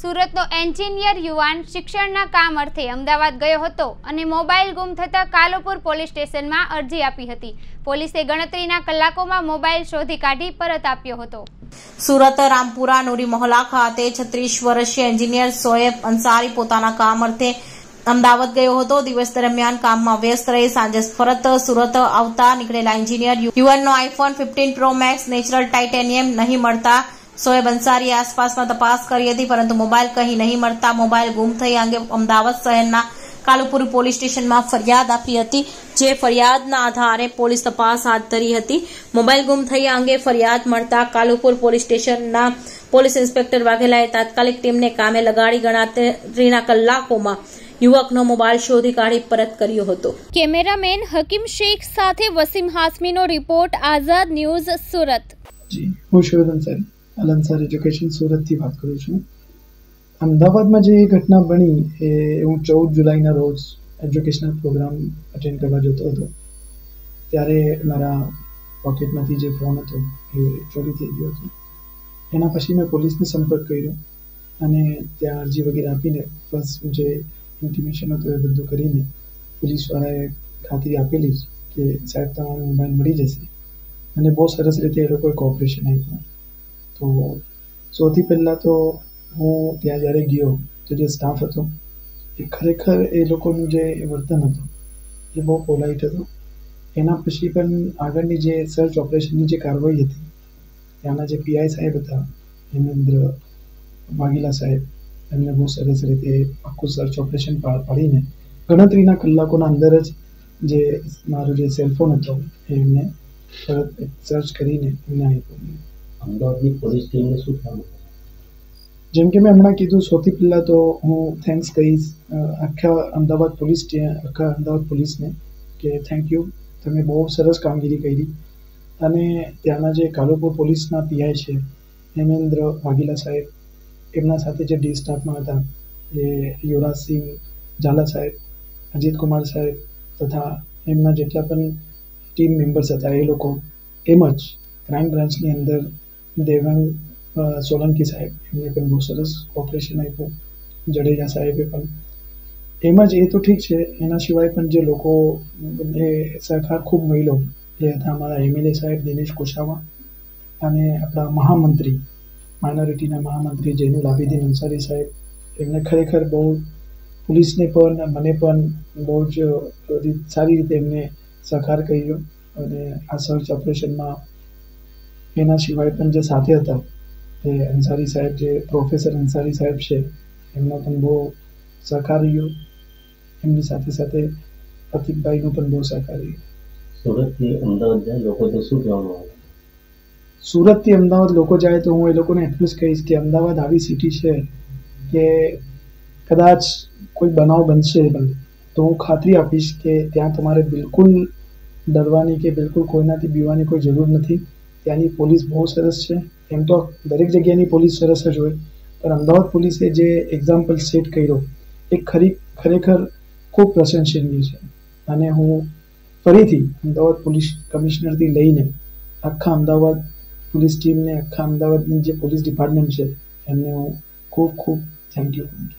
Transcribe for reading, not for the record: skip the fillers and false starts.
સુરતનો એન્જિનિયર યુવાન શિક્ષણના કામ અર્થે અમદાવાદ ગયો હતો અને મોબાઈલ ગુમ થતા કાલુપુર પોલીસ સ્ટેશનમાં અરજી આપી હતી। પોલીસે ગણતરીના કલાકોમાં મોબાઈલ શોધી કાઢી પરત આપ્યો હતો। સુરત રામપુરા નૂરી મોહલ્લા ખાતે 36 વર્ષીય એન્જિનિયર શોએબ અંસારી પોતાના કામ અર્થે અમદાવાદ ગયો હતો। દિવસ દરમિયાન કામમાં વ્યસ્ત રહી સાંજે પરત સુરત આવતા નીકળેલા એન્જિનિયર યુવાનનો iPhone 15 pro max natural titanium નહીં મળતા શોએબ અંસારીએ આસપાસમાં તપાસ કરી હતી, પરંતુ મોબાઈલ કहीं નહીં મળતા મોબાઈલ ગુમ થઈ અંગે અમદાવાદ શહેરના કાલુપુર પોલીસ સ્ટેશનમાં ફરિયાદ આપી હતી। જે ફરિયાદના આધારે પોલીસ તપાસ હાથ ધરી હતી। મોબાઈલ ગુમ થઈ અંગે ફરિયાદ મળતા કાલુપુર પોલીસ સ્ટેશનના પોલીસ ઇન્સ્પેક્ટર વાઘેલાએ તાત્કાલિક ટીમને કામે લગાડી ગણતરીના કલાકોમાં યુવકનો મોબાઈલ શોધી કાઢી પરત કર્યો હતો। કેમેરામેન હકીમ શેખ સાથે વસીમ હાસમીનો રિપોર્ટ, આઝાદ ન્યૂઝ, સુરત। જી, હું શોએબ અંસારી અલ અંસાર એજ્યુકેશન સુરતથી વાત કરું છું। અમદાવાદમાં જે ઘટના બની એ હું 14 જુલાઈના રોજ એજ્યુકેશનલ પ્રોગ્રામ અટેન્ડ કરવા જતો હતો, ત્યારે મારા પોકેટમાંથી જે ફોન હતો એ ચોરી થઈ ગયો હતો। એના પછી મેં પોલીસને સંપર્ક કર્યો અને ત્યાં અરજી વગેરે આપીને ફર્સ્ટ જે ઇન્ટિમેશન હતું એ બધું કરીને પોલીસવાળાએ ખાતરી આપેલી કે સાહેબ તમારો મોબાઈલ મળી જશે અને બહુ સરસ રીતે એ લોકોએ કોઓપરેશન આપ્યું। તો સૌથી પહેલાં તો હું ત્યાં જ્યારે ગયો તો જે સ્ટાફ હતો એ ખરેખર એ લોકોનું જે વર્તન હતું એ બહુ પોલાઇટ હતું। એના પછી પણ આગળની જે સર્ચ ઓપરેશનની જે કાર્યવાહી હતી ત્યાંના જે પીઆઈ સાહેબ હતા હેમેન્દ્ર વાઘેલા સાહેબ, એમને બહુ સરસ રીતે આખું સર્ચ ઓપરેશન પાર પાડીને ગણતરીના કલાકોના અંદર જ જે મારો જે સેલફોન હતો એ એમને તરત સર્ચ કરીને એમને આપ્યો। અમદાવાદની પોલીસ ટીમને શું કામ? જેમ કે મેં હમણાં કીધું, સૌથી પહેલાં તો હું થેન્ક્સ કહીશ આખા અમદાવાદ પોલીસને કે થેન્ક યુ, તમે બહુ સરસ કામગીરી કરી। અને ત્યાંના જે કાલુપુર પોલીસના પીઆઈ છે હેમેન્દ્ર વાઘેલા સાહેબ, એમના સાથે જે ડી સ્ટાફમાં હતા એ યુવરાજસિંહ ઝાલા સાહેબ, અજીત કુમાર સાહેબ તથા એમના જેટલા પણ ટીમ મેમ્બર્સ હતા એ લોકો, એમ જ ક્રાઇમ બ્રાન્ચની અંદર દેવાંગ સોલંકી સાહેબ, એમને પણ બહુ સરસ કોઓપરેશન આપ્યું। જડેજા સાહેબે પણ એમ જ, એ તો ઠીક છે, એના સિવાય પણ જે લોકો એ સહકાર ખૂબ મળ્યો એ હતા અમારા એમએલએ સાહેબ દિનેશ કુશાવા અને આપણા મહામંત્રી માઇનોરિટીના મહામંત્રી જૈનુલ આબિદીન અંસારી સાહેબ। એમને ખરેખર બહુ પોલીસને પણ મને પણ બહુ જ સારી રીતે એમને સહકાર કર્યો અને આ સર્ચ ઓપરેશનમાં એના સિવાય પણ જે સાથે હતા એ અંસારી સાહેબ, જે પ્રોફેસર અંસારી સાહેબ છે, એમનો પણ બહુ સહકાર રહ્યો। એમની સાથે સાથે પ્રતિકભાઈનો પણ બહુ સહકાર રહ્યો। સુરતથી અમદાવાદ જાય લોકો તો શું કહેવાનું આવે? સુરતથી અમદાવાદ લોકો જાય તો હું એ લોકોને એટલું જ કહીશ કે અમદાવાદ આવી સિટી છે કે કદાચ કોઈ બનાવ બનશે તો હું ખાતરી આપીશ કે ત્યાં તમારે બિલકુલ ડરવાની કે બિલકુલ કોઈનાથી બીવાની કોઈ જરૂર નથી। ત્યાંની પોલીસ બહુ સરસ છે। એમ તો દરેક જગ્યાની પોલીસ સરસ જ હોય, પણ અમદાવાદ પોલીસે જે એક્ઝામ્પલ સેટ કર્યો એ ખરેખર ખૂબ પ્રશંસનીય છે। અને હું ફરીથી અમદાવાદ પોલીસ કમિશનરથી લઈને આખા અમદાવાદ પોલીસ ટીમને, આખા અમદાવાદની જે પોલીસ ડિપાર્ટમેન્ટ છે એમને હું ખૂબ ખૂબ થેન્ક યુ કહું છું।